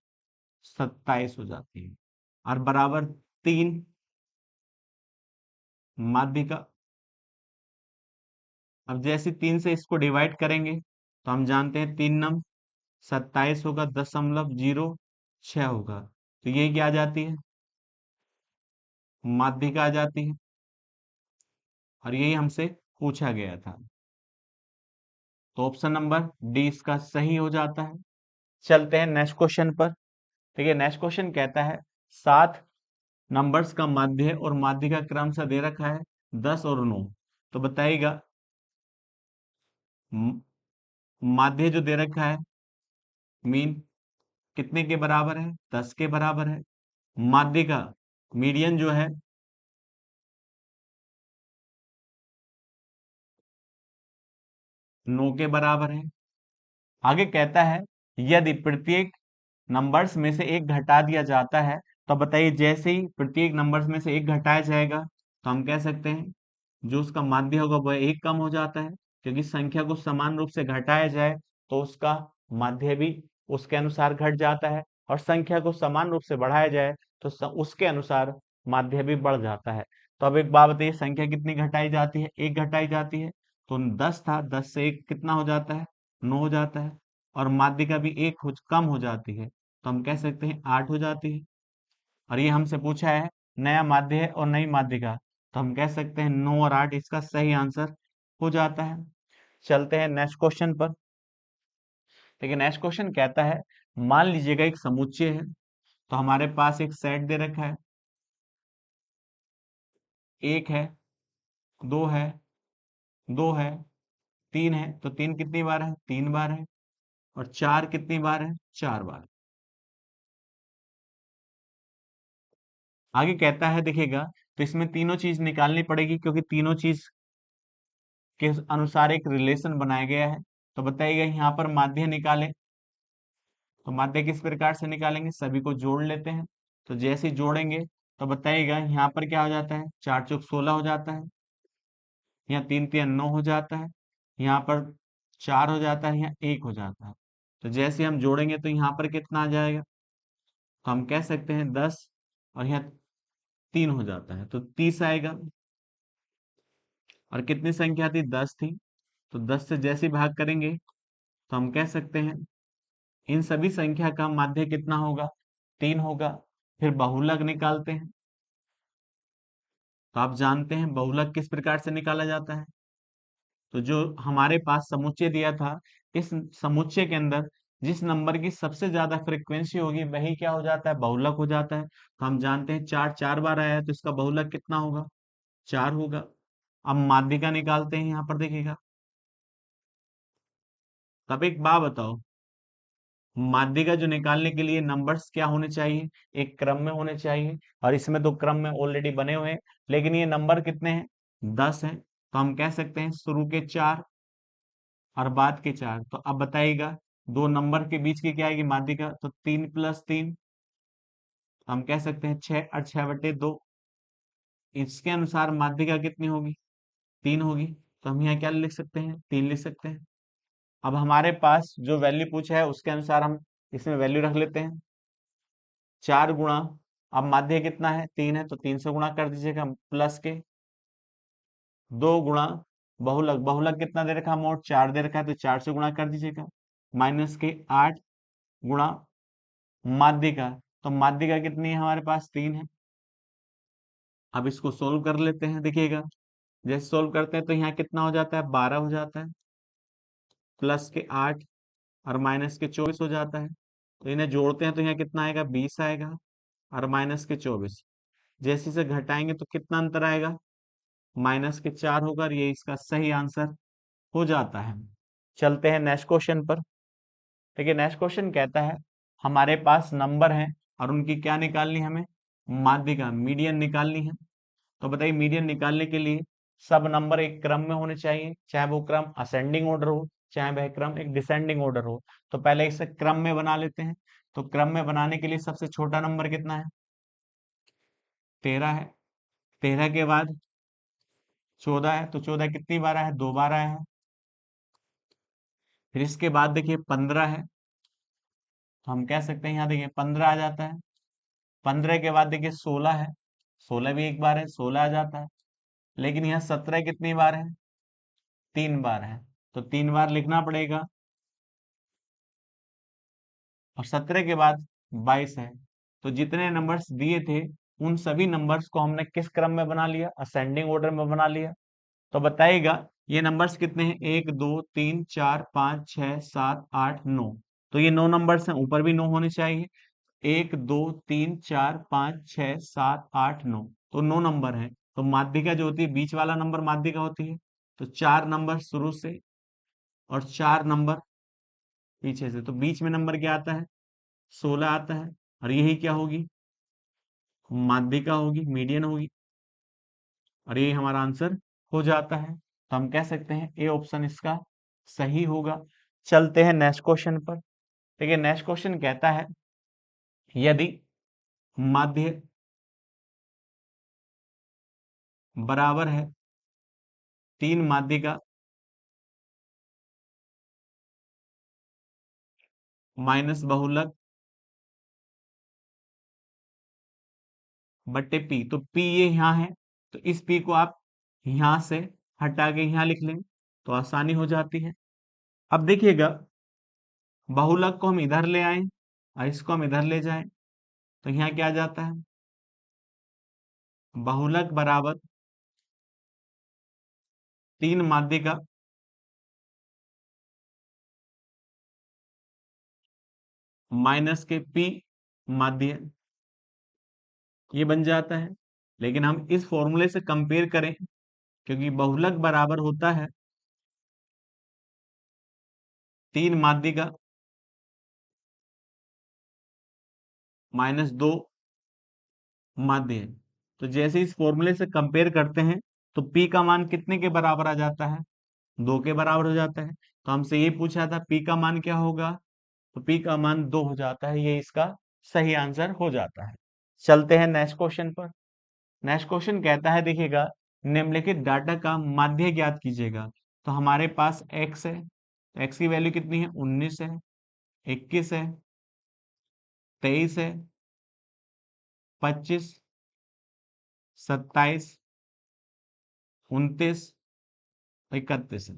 27 हो जाती है और बराबर 3 माध्य का। अब जैसे 3 से इसको डिवाइड करेंगे तो हम जानते हैं 3 नम 27 होगा, 0.06 होगा। तो ये क्या आ जाती है, माध्यिका आ जाती है। और यही हमसे पूछा गया था, तो ऑप्शन नंबर डी इसका सही हो जाता है। चलते हैं नेक्स्ट क्वेश्चन पर। देखिए नेक्स्ट क्वेश्चन कहता है 7 नंबर्स का माध्य और माध्यिका क्रमशः दे रखा है 10 और 9। तो बताइएगा म- माध्य जो दे रखा है मीन कितने के बराबर है? 10 के बराबर है। माध्य का मीडियन जो है 9 के बराबर है। आगे कहता है यदि प्रत्येक नंबर्स में से एक घटा दिया जाता है, तो बताइए जैसे ही प्रत्येक नंबर्स में से एक घटाया जाएगा तो हम कह सकते हैं जो उसका माध्य होगा वह एक कम हो जाता है, क्योंकि संख्या को समान रूप से घटाया जाए तो उसका माध्य भी उसके अनुसार घट जाता है, और संख्या को समान रूप से बढ़ाया जाए तो उसके अनुसार माध्य भी बढ़ जाता है। तो अब एक बात बताइए, संख्या कितनी घटाई जाती है? एक घटाई जाती है। तो 10 था, 10 से एक कितना हो जाता है? 9 हो जाता है। और माध्य का भी एक कम हो जाती है, तो हम कह सकते हैं 8 हो जाती है। और ये हमसे पूछा है नया माध्य है और नई माध्यिका, तो हम कह सकते हैं 9 और 8 इसका सही आंसर हो जाता है। चलते हैं नेक्स्ट क्वेश्चन पर। देखिए नेक्स्ट क्वेश्चन कहता है मान लीजिएगा एक समुच्चय है, तो हमारे पास एक सेट दे रखा है, एक है, दो है, दो है, तीन है। तो तीन कितनी बार है? 3 बार है। और चार कितनी बार है? 4 बार। आगे कहता है देखिएगा, तो इसमें तीनों चीज निकालनी पड़ेगी, क्योंकि तीनों चीज के अनुसार एक रिलेशन बनाया गया है। तो बताइएगा यहाँ पर माध्य निकालें, तो माध्य किस प्रकार से निकालेंगे? सभी को जोड़ लेते हैं। तो जैसे ही जोड़ेंगे तो बताइएगा यहाँ पर क्या हो जाता है? 4 चौक 16 हो जाता है। यहाँ 3 3 9 हो जाता है। यहाँ पर 4 हो जाता है, यहाँ 1 हो जाता है। तो जैसे हम जोड़ेंगे तो यहाँ पर कितना आ जाएगा? तो हम कह सकते हैं 10, और यहाँ 3 हो जाता है तो 30 आएगा। और कितनी संख्या थी? 10 थी। तो 10 से जैसे ही भाग करेंगे तो हम कह सकते हैं इन सभी संख्या का माध्य कितना होगा? 3 होगा। फिर बहुलक निकालते हैं। तो आप जानते हैं बहुलक किस प्रकार से निकाला जाता है? तो जो हमारे पास समुच्चय दिया था, इस समुच्चय के अंदर जिस नंबर की सबसे ज्यादा फ्रीक्वेंसी होगी वही क्या हो जाता है? बहुलक हो जाता है। तो हम जानते हैं 4 4 बार आया है, तो इसका बहुलक कितना होगा? 4 होगा। अब माध्यिका निकालते हैं, यहाँ पर देखिएगा। तब एक बात बताओ, माध्यिका जो निकालने के लिए नंबर्स क्या होने चाहिए? एक क्रम में होने चाहिए, और इसमें तो क्रम में ऑलरेडी बने हुए हैं। लेकिन ये नंबर कितने हैं? 10 हैं। तो हम कह सकते हैं शुरू के 4 और बाद के 4। तो अब बताइएगा दो नंबर के बीच की क्या आएगी माध्यिका? तो 3 + 3, हम कह सकते हैं 6 और 6/2। इसके अनुसार माध्यिका कितनी होगी? 3 होगी। तो हम यहाँ क्या लिख सकते हैं? 3 लिख सकते हैं। अब हमारे पास जो वैल्यू पूछा है उसके अनुसार हम इसमें वैल्यू रख लेते हैं। 4 गुणा, अब माध्य कितना है? 3 है, तो 3 से गुणा कर दीजिएगा प्लस के। 2 गुणा बहुलक, बहुलक कितना दे रखा है? मोट 4 दे रखा है, तो 4 से गुणा कर दीजिएगा। माइनस के 8 गुणा माध्यिका, तो माध्यिका कितनी है हमारे पास? 3 है। अब इसको सोल्व कर लेते हैं, देखिएगा जैसे सोल्व करते हैं तो यहाँ कितना हो जाता है? 12 हो जाता है। प्लस के 8 और माइनस के 24 हो जाता है। तो इन्हें जोड़ते हैं तो यहाँ कितना आएगा? 20 आएगा। और माइनस के 24 जैसे से घटाएंगे तो कितना अंतर आएगा? -4 होगा, और ये इसका सही आंसर हो जाता है। चलते हैं नेक्स्ट क्वेश्चन पर। देखिए नेक्स्ट क्वेश्चन कहता है हमारे पास नंबर है और उनकी क्या निकालनी है हमें? माध्यिका, मीडियन निकालनी है। तो बताइए मीडियन निकालने के लिए सब नंबर एक क्रम में होने चाहिए, चाहे वो क्रम असेंडिंग ऑर्डर हो, चाहे वह क्रम एक डिसेंडिंग ऑर्डर हो। तो पहले इसे क्रम में बना लेते हैं। तो क्रम में बनाने के लिए सबसे छोटा नंबर कितना है? 13 है। 13 के बाद 14 है, तो 14 कितनी बार आया है? 2 बार आया है। फिर इसके बाद देखिए 15 है, तो हम कह सकते हैं यहाँ देखिए 15 आ जाता है। 15 के बाद देखिए 16 है, 16 भी एक बार है, 16 आ जाता है। लेकिन यहाँ 17 कितनी बार है? 3 बार है, तो 3 बार लिखना पड़ेगा। और 17 के बाद 22 है। तो जितने नंबर्स दिए थे उन सभी नंबर्स को हमने किस क्रम में बना लिया? असेंडिंग ऑर्डर में बना लिया। तो बताइएगा ये नंबर्स कितने हैं? 1 2 3 4 5 6 7 8 9। तो ये 9 नंबर्स हैं, ऊपर भी 9 होने चाहिए। 1 2 3 4 5 6 7 8 9, तो 9 नंबर है। तो माध्यिका जो होती है बीच वाला नंबर माध्यिका होती है। तो 4 नंबर शुरू से और 4 नंबर पीछे से, तो बीच में नंबर क्या आता है? 16 आता है। और यही क्या होगी? माध्यिका होगी, मीडियन होगी। और ये हमारा आंसर हो जाता है। तो हम कह सकते हैं ए ऑप्शन इसका सही होगा। चलते हैं नेक्स्ट क्वेश्चन पर। देखिए नेक्स्ट क्वेश्चन कहता है यदि माध्य बराबर है 3 माध्यिका माइनस बहुलक बट्टे पी, तो पी ये यहाँ है, तो इस पी को आप यहां से हटा के यहाँ लिख लें तो आसानी हो जाती है। अब देखिएगा बहुलक को हम इधर ले आए और इसको हम इधर ले जाएं तो यहाँ क्या आ जाता है? बहुलक बराबर 3 माध्यिका माइनस के पी माध्य, ये बन जाता है। लेकिन हम इस फॉर्मूले से कंपेयर करें, क्योंकि बहुलक बराबर होता है 3 माध्यिका माइनस 2 माध्य। तो जैसे इस फॉर्मूले से कंपेयर करते हैं तो पी का मान कितने के बराबर आ जाता है? 2 के बराबर हो जाता है। तो हमसे ये पूछा था पी का मान क्या होगा, तो पी का मान 2 हो जाता है। ये इसका सही आंसर हो जाता है। चलते हैं नेक्स्ट क्वेश्चन पर। नेक्स्ट क्वेश्चन कहता है देखिएगा निम्नलिखित डाटा का माध्य ज्ञात कीजिएगा। तो हमारे पास x है, x की वैल्यू कितनी है? 19 है, 21 है, 23 है, 25, 27, 29, 31 है।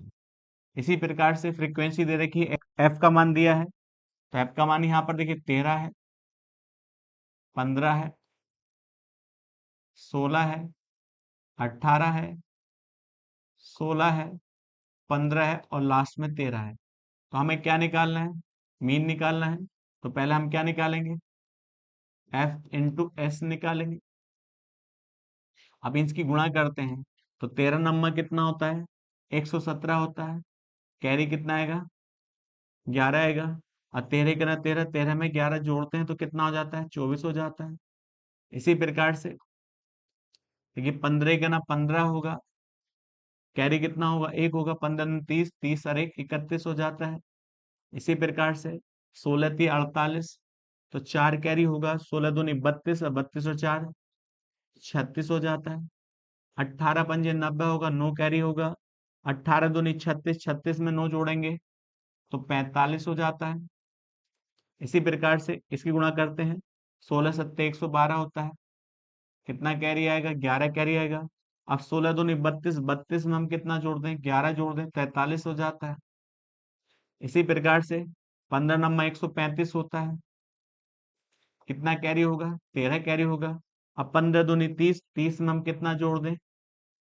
इसी प्रकार से फ्रीक्वेंसी दे रखी है, एफ का मान दिया है, तो एफ का मान यहाँ पर देखिए 13 है, 15 है, 16 है, 18 है, 16 है, 15 है और लास्ट में 13 है। तो हमें क्या निकालना है? मीन निकालना है। तो पहले हम क्या निकालेंगे? एफ इंटू एस निकालेंगे। अब इसकी गुणा करते हैं तो 13 नंबर कितना होता है? 117 होता है। कैरी कितना आएगा? 11 आएगा। और 13 का 13, 13 में 11 जोड़ते हैं तो कितना हो जाता है? 24 हो जाता है। इसी प्रकार से देखिए 15 का 15 होगा, कैरी कितना होगा? 1 होगा, 15 में 30, 30 और 1 31 हो जाता है। इसी प्रकार से 16 3 48, तो 4 कैरी होगा, 16 दूनी 32 और 32 और 4 36 हो जाता है। 18 पंजे 90 होगा, 9 कैरी होगा, 18 दूनी 36, 36 में 9 जोड़ेंगे तो 45 हो जाता है। इसी प्रकार से इसकी गुणा करते हैं, 16 सत्ते 112 होता है। कितना कैरी आएगा? 11 कैरी आएगा। अब 16 दूनी 32, 32 में हम कितना जोड़ दें? 11 जोड़ दें, 43 हो जाता है। इसी प्रकार से 15 नंबर 135 होता है। कितना कैरी होगा? 13 कैरी होगा। अब 15 दूनी 30, 30 में हम कितना जोड़ दें?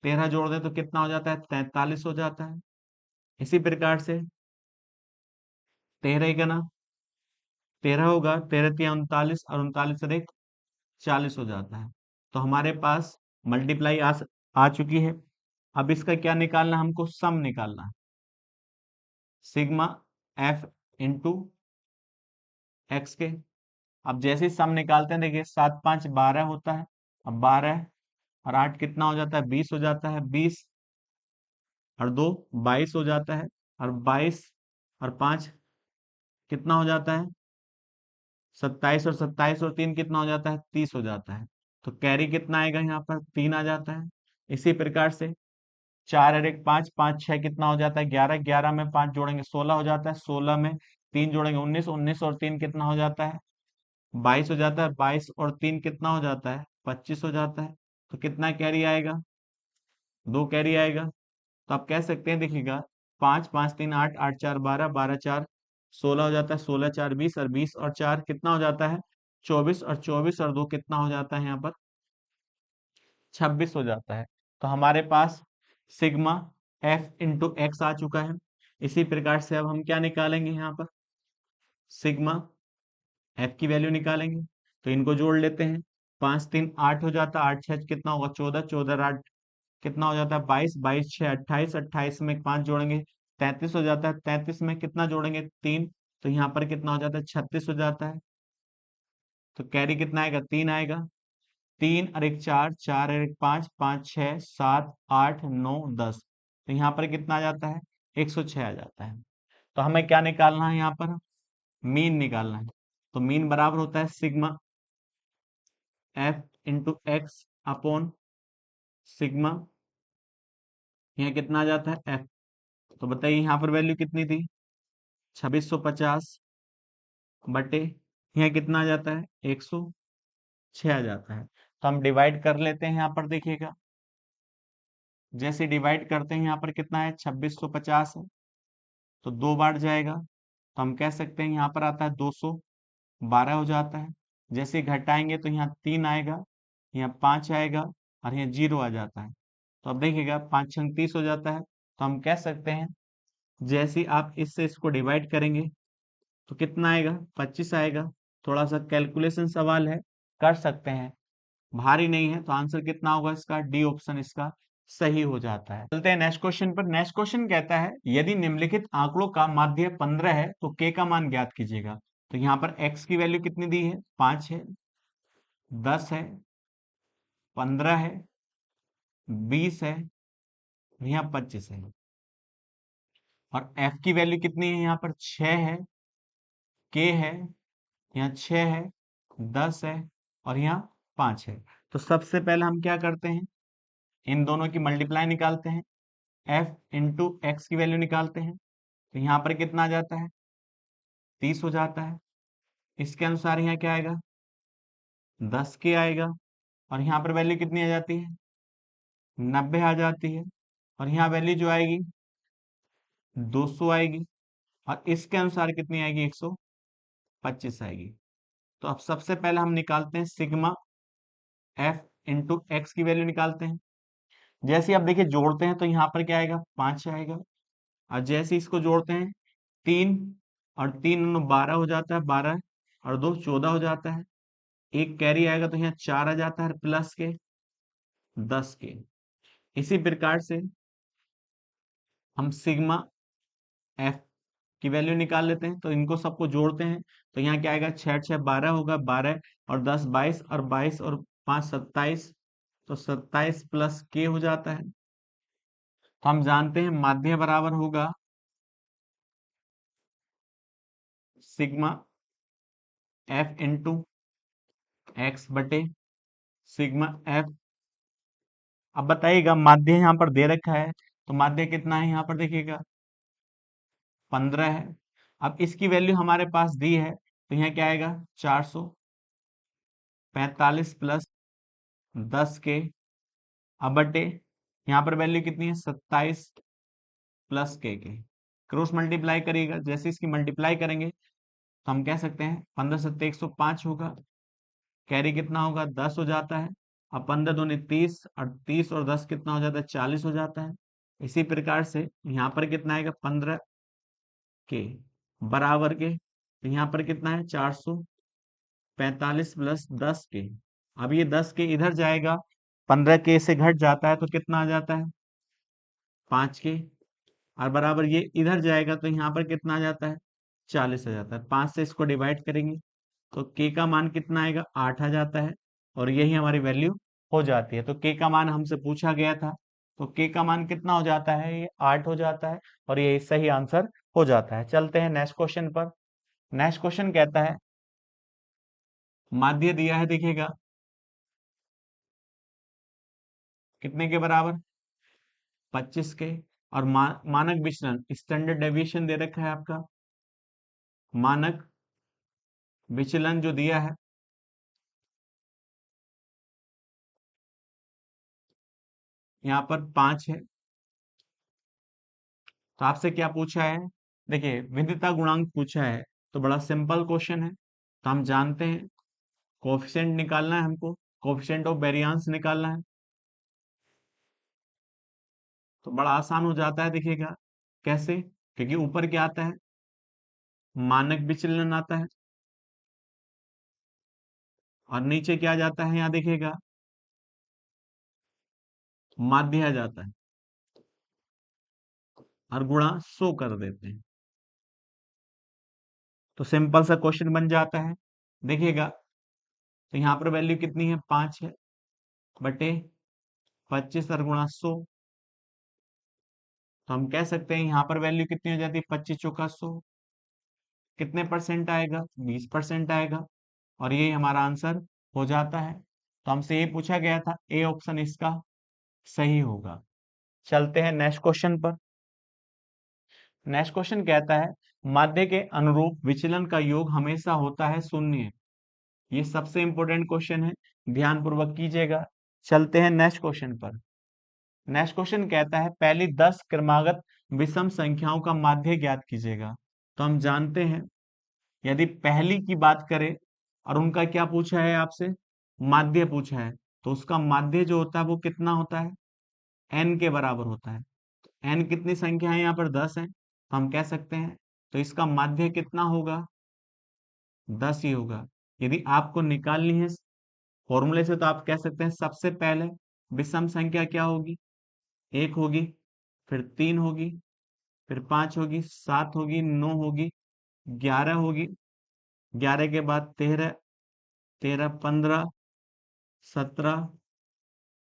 13 जोड़ दें तो कितना हो जाता है? 43 हो जाता है। इसी प्रकार से 13 का ना 13 होगा, 13 तिया 39 और 39 और 1 40 हो जाता है। तो हमारे पास मल्टीप्लाई आ चुकी है। अब इसका क्या निकालना है? हमको सम निकालना है। सिग्मा एफ इंटू एक्स के। अब जैसे ही सम निकालते हैं देखिए 7 5 12 होता है। अब 12 और 8 कितना हो जाता है? 20 हो जाता है। 20 और 2 22 हो जाता है। और 22 और 5 कितना हो जाता है? 27 और 27 और 3 कितना हो जाता है? 30 हो जाता है। तो कैरी कितना आएगा? यहाँ पर 3 आ जाता है। इसी प्रकार से 4 और 1 5, 5 6 कितना हो जाता है? 11, 11 में 5 जोड़ेंगे 16 हो जाता है। 16 में 3 जोड़ेंगे 19, 19 और 3 कितना हो जाता है? 22 हो जाता है। 22 और 3 कितना हो जाता है? 25 हो जाता है। तो कितना कैरी आएगा? 2 कैरी आएगा। तो आप कह सकते हैं देखिएगा 5 5 3 8, 8 4 12, 12 4 16 हो जाता है। 16 4 20 और 20 और 4 कितना हो जाता है? 24 और 24 और 2 कितना हो जाता है? यहाँ पर 26 हो जाता है। तो हमारे पास सिग्मा एफ इंटू एक्स आ चुका है। इसी प्रकार से अब हम क्या निकालेंगे? यहाँ पर सिग्मा एफ की वैल्यू निकालेंगे। तो इनको जोड़ लेते हैं, 5 3 8 हो जाता है, 8 6 कितना होगा? 14, 14 8 कितना हो जाता है 22, 22 6 28, 28 में 5 जोड़ेंगे 33 हो जाता है, 33 में कितना जोड़ेंगे 3, तो यहाँ पर कितना हो जाता है 36 हो जाता है। तो कैरी कितना आएगा 3 आएगा, 3 और एक 4, 4 और एक 5, 5 6 7 8 9 10, तो यहाँ पर कितना आ जाता है 106 आ जाता है। तो हमें क्या निकालना है यहाँ पर, मीन निकालना है। तो मीन बराबर होता है sigma F into x upon sigma, यहाँ कितना आ जाता है एफ। तो बताइए यहाँ पर वैल्यू कितनी थी 2650 बटे यहाँ कितना आ जाता है 106 आ जाता है। तो हम डिवाइड कर लेते हैं, यहाँ पर देखिएगा जैसे डिवाइड करते हैं यहाँ पर कितना है 2650 है, तो 2 बार जाएगा, तो हम कह सकते हैं यहाँ पर आता है 212 हो जाता है। जैसे घटाएंगे तो यहाँ 3 आएगा, यहाँ 5 आएगा और यहाँ 0 आ जाता है। तो अब देखिएगा 5 छंग 30 हो जाता है। तो हम कह सकते हैं जैसे ही आप इससे इसको डिवाइड करेंगे तो कितना आएगा 25 आएगा। थोड़ा सा कैलकुलेशन सवाल है, कर सकते हैं, भारी नहीं है। तो आंसर कितना होगा इसका, डी ऑप्शन इसका सही हो जाता है। चलते हैं नेक्स्ट क्वेश्चन पर। नेक्स्ट क्वेश्चन कहता है यदि निम्नलिखित आंकड़ों का माध्य 15 है तो के का मान ज्ञात कीजिएगा। तो यहाँ पर एक्स की वैल्यू कितनी दी है 5 है, 10 है, 15 है, 20 है, यहाँ 25 है। और एफ की वैल्यू कितनी है यहाँ पर 6 है, के है, यहाँ 6 है, 10 है और यहाँ 5 है। तो सबसे पहले हम क्या करते हैं, इन दोनों की मल्टीप्लाई निकालते हैं, एफ इंटू एक्स की वैल्यू निकालते हैं। तो यहाँ पर कितना आ जाता है 30 हो जाता है। इसके अनुसार यहाँ क्या आएगा 10 के आएगा और यहाँ पर वैल्यू कितनी आ जाती है 90 आ जाती है। और यहाँ वैल्यू जो आएगी 200 आएगी और इसके अनुसार कितनी आएगी 125 आएगी। तो अब सबसे पहले हम निकालते हैं सिग्मा एफ इंटू एक्स की वैल्यू निकालते हैं। जैसे आप देखिए जोड़ते हैं तो यहाँ पर क्या आएगा 5 आएगा और जैसे इसको जोड़ते हैं 3 और 3 12 हो जाता है, 12 और 2 14 हो जाता है। एक कैरी आएगा तो यहाँ 4 आ जाता है प्लस के 10 के। इसी प्रकार से हम सिग्मा एफ की वैल्यू निकाल लेते हैं। तो इनको सबको जोड़ते हैं तो यहाँ क्या आएगा 6 6 12 होगा, 12 और 10 22 और 22 और 5 27, तो 27 प्लस के हो जाता है। तो हम जानते हैं माध्य बराबर होगा सिग्मा एफ इंटू एक्स बटे सिग्मा एफ। अब बताइएगा माध्य यहाँ पर दे रखा है, तो माध्य कितना है यहाँ पर देखिएगा 15 है। अब इसकी वैल्यू हमारे पास दी है तो यहाँ क्या आएगा 445 प्लस 10 के, अब बटे यहाँ पर वैल्यू कितनी है 27 प्लस के क्रॉस मल्टीप्लाई करिएगा। जैसे इसकी मल्टीप्लाई करेंगे तो हम कह सकते हैं 15 सत्ते 105 होगा, कैरी कितना होगा 10 हो जाता है। अब 15 दूनी 30 और 30 और 10 कितना हो जाता है 40 हो जाता है। इसी प्रकार से यहाँ पर कितना आएगा 15 के बराबर के, तो यहाँ पर कितना है 445 प्लस 10 के। अब ये 10 के इधर जाएगा, 15 के से घट जाता है तो कितना आ जाता है 5 के, और बराबर ये इधर जाएगा तो यहाँ पर कितना आ जाता है 40 आ जाता है। 5 से इसको डिवाइड करेंगे तो के का मान कितना आएगा 8 आ जाता है और यही हमारी वैल्यू हो जाती है। तो के का मान हमसे पूछा गया था, तो के का मान कितना हो जाता है ये 8 हो जाता है और ये सही आंसर हो जाता है। चलते हैं नेक्स्ट क्वेश्चन पर। नेक्स्ट क्वेश्चन कहता है माध्य दिया है देखिएगा कितने के बराबर 25 के, और मानक विचलन स्टैंडर्ड डेविएशन दे रखा है आपका, मानक विचलन जो दिया है यहाँ पर 5 है। तो आपसे क्या पूछा है, देखिए विविधता गुणांक पूछा है, तो बड़ा सिंपल क्वेश्चन है। तो हम जानते हैं कोफिशिएंट निकालना है हमको, कोफिशिएंट ऑफ वेरिएंस निकालना है। तो बड़ा आसान हो जाता है, देखिएगा कैसे, क्योंकि ऊपर क्या आता है मानक विचलन आता है और नीचे क्या जाता है यहाँ देखिएगा माध्य आ जाता है और गुणा 100 कर देते हैं। तो सिंपल सा क्वेश्चन बन जाता है। देखिएगा, तो यहाँ पर वैल्यू कितनी है, 5 है, बटे 25 और गुणा 100। तो हम कह सकते हैं यहाँ पर वैल्यू कितनी हो जाती है, 25 चौका 100, कितने परसेंट आएगा, 20% आएगा। और ये हमारा आंसर हो जाता है। तो हमसे ये पूछा गया था, ए ऑप्शन इसका सही होगा। चलते हैं नेक्स्ट क्वेश्चन पर। नेक्स्ट क्वेश्चन कहता है, माध्य के अनुरूप विचलन का योग हमेशा होता है शून्य। ये सबसे इंपॉर्टेंट क्वेश्चन है, ध्यान पूर्वक कीजिएगा। चलते हैं नेक्स्ट क्वेश्चन पर। नेक्स्ट क्वेश्चन कहता है, पहली 10 क्रमागत विषम संख्याओं का माध्य ज्ञात कीजिएगा। तो हम जानते हैं, यदि पहली की बात करें और उनका क्या पूछा है आपसे, माध्य पूछा है, तो उसका माध्य जो होता है वो कितना होता है, n के बराबर होता है। n कितनी संख्या है, यहाँ पर 10 है, तो हम कह सकते हैं तो इसका माध्य कितना होगा, 10 ही होगा। यदि आपको निकालनी है फॉर्मूले से, तो आप कह सकते हैं सबसे पहले विषम संख्या क्या होगी, 1 होगी, फिर 3 होगी, फिर 5 होगी, 7 होगी, 9 होगी, 11 होगी, 11 के बाद 13, 13 15 17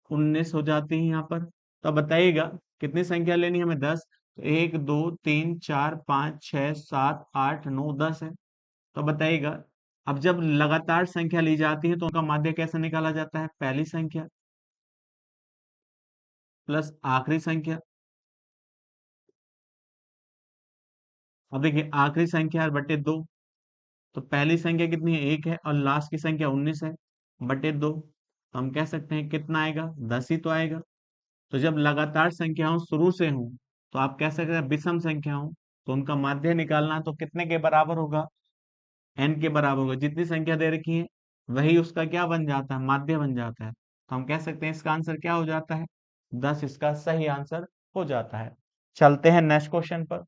19 हो जाती है यहाँ पर। तो अब बताइएगा कितनी संख्या लेनी है हमें, 10। तो 1 2 3 4 5 6 7 8 9 10 है। तो बताइएगा, अब जब लगातार संख्या ली जाती है तो उनका माध्य कैसे निकाला जाता है, पहली संख्या प्लस आखिरी संख्या। अब देखिए, आखिरी संख्या है बटे 2, तो पहली संख्या कितनी है, 1 है, और लास्ट की संख्या 19 है, बटे 2। तो हम कह सकते हैं कितना आएगा, 10 ही तो आएगा। तो जब लगातार संख्याओं शुरू से हों, तो आप कह सकते हैं विषम संख्या हो, तो उनका माध्य निकालना है, तो कितने के बराबर होगा, n के बराबर होगा। जितनी संख्या दे रखी है वही उसका क्या बन जाता है, माध्य बन जाता है। तो हम कह सकते हैं इसका आंसर क्या हो जाता है, 10 इसका सही आंसर हो जाता है। चलते हैं नेक्स्ट क्वेश्चन पर।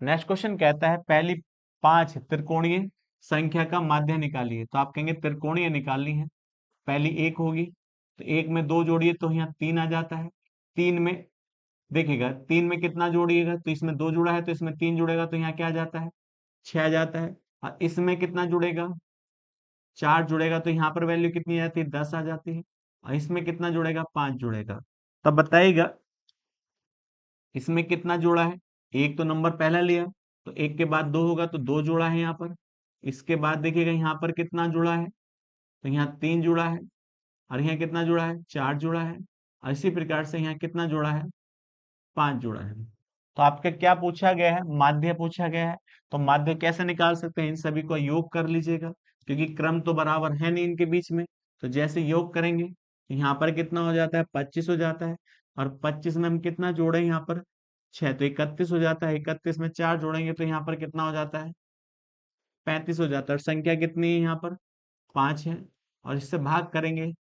नेक्स्ट क्वेश्चन कहता है, पहली 5 त्रिकोणीय संख्या का माध्य निकालिए। तो आप कहेंगे त्रिकोणीय निकालनी है, पहली 1 होगी, तो 1 में 2 जोड़िए तो यहाँ 3 आ जाता है। 3 में देखिएगा, 3 में कितना जोड़िएगा, तो इसमें 2 जुड़ा है, तो इसमें 3 जुड़ेगा, तो यहाँ क्या आ जाता है, 6 आ जाता है। और इसमें कितना जुड़ेगा, 4 जुड़ेगा, तो यहाँ पर वैल्यू कितनी आ जाती है, 10 आ जाती है। और इसमें कितना जुड़ेगा, 5 जुड़ेगा। तब बताइएगा इसमें कितना जोड़ा है, एक तो नंबर पहला लिया, तो एक के बाद 2 होगा, तो 2 जोड़ा है यहाँ पर। इसके बाद देखिएगा यहाँ पर कितना जुड़ा है, तो यहाँ 3 जुड़ा है, और यहाँ कितना जुड़ा है, 4 जुड़ा है। और इसी प्रकार से यहाँ कितना जुड़ा है, 5 जुड़ा है। तो आपके क्या पूछा गया है, माध्य पूछा गया है। तो माध्य कैसे निकाल सकते हैं, इन सभी को योग कर लीजिएगा, क्योंकि क्रम तो बराबर है नहीं इनके बीच में। तो जैसे योग करेंगे, तो यहाँ पर कितना हो जाता है, 25 हो जाता है। और 25 में हम कितना जोड़े यहाँ पर, 6, तो 31 हो जाता है। 31 में 4 जोड़ेंगे तो यहाँ पर कितना हो जाता है, 35 हो जाता है। और संख्या कितनी है यहाँ पर, 5 है। और इससे भाग करेंगे,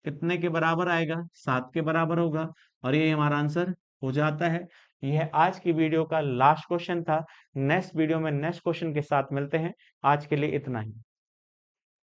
कितने के बराबर आएगा, 7 के बराबर होगा। और ये हमारा आंसर हो जाता है। यह आज की वीडियो का लास्ट क्वेश्चन था। नेक्स्ट वीडियो में नेक्स्ट क्वेश्चन के साथ मिलते हैं। आज के लिए इतना ही।